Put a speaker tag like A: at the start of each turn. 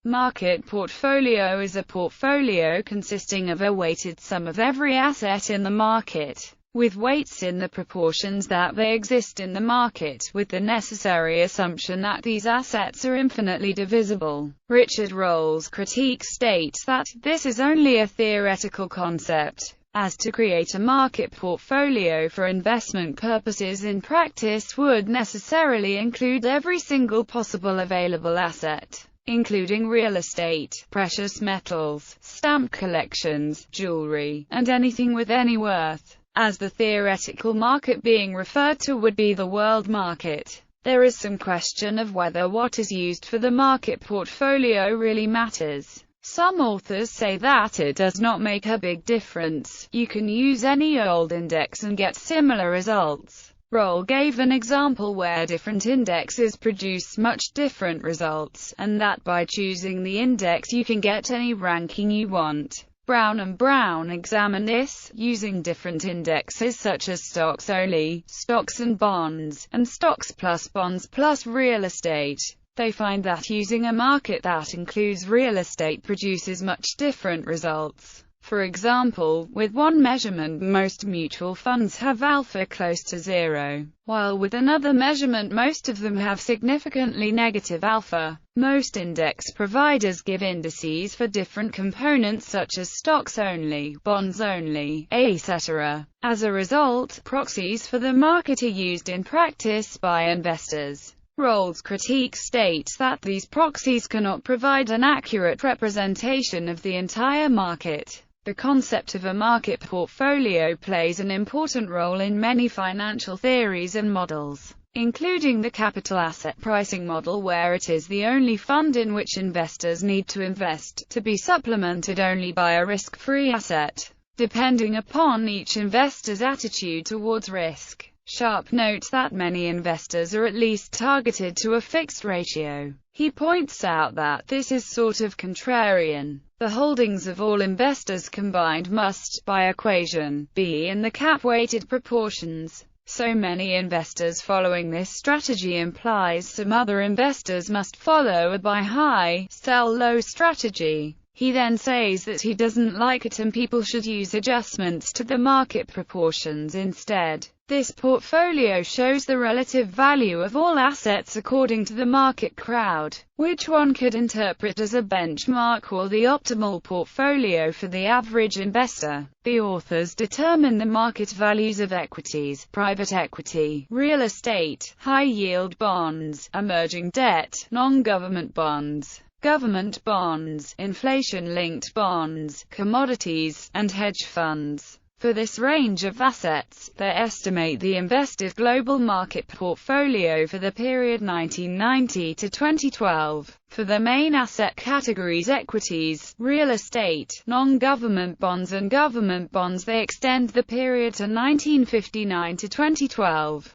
A: Market portfolio is a portfolio consisting of a weighted sum of every asset in the market, with weights in the proportions that they exist in the market, with the necessary assumption that these assets are infinitely divisible. Richard Roll's critique states that this is only a theoretical concept, as to create a market portfolio for investment purposes in practice would necessarily include every single possible available asset, including real estate, precious metals, stamp collections, jewelry, and anything with any worth, as the theoretical market being referred to would be the world market. There is some question of whether what is used for the market portfolio really matters. Some authors say that it does not make a big difference. You can use any old index and get similar results. Roll gave an example where different indexes produce much different results, and that by choosing the index you can get any ranking you want. Brown and Brown examine this, using different indexes such as stocks only, stocks and bonds, and stocks plus bonds plus real estate. They find that using a market that includes real estate produces much different results. For example, with one measurement most mutual funds have alpha close to zero, while with another measurement most of them have significantly negative alpha. Most index providers give indices for different components such as stocks only, bonds only, etc. As a result, proxies for the market are used in practice by investors. Roll's critique states that these proxies cannot provide an accurate representation of the entire market. The concept of a market portfolio plays an important role in many financial theories and models, including the capital asset pricing model, where it is the only fund in which investors need to invest, to be supplemented only by a risk-free asset, depending upon each investor's attitude towards risk. Sharp notes that many investors are at least targeted to a fixed ratio. He points out that this is sort of contrarian. The holdings of all investors combined must, by equation, be in the cap-weighted proportions. So many investors following this strategy implies some other investors must follow a buy high, sell low strategy. He then says that he doesn't like it and people should use adjustments to the market proportions instead. This portfolio shows the relative value of all assets according to the market crowd, which one could interpret as a benchmark or the optimal portfolio for the average investor. The authors determine the market values of equities, private equity, real estate, high-yield bonds, emerging debt, non-government bonds, government bonds, inflation-linked bonds, commodities, and hedge funds. For this range of assets, they estimate the invested global market portfolio for the period 1990 to 2012. For the main asset categories equities, real estate, non-government bonds and government bonds, they extend the period to 1959 to 2012.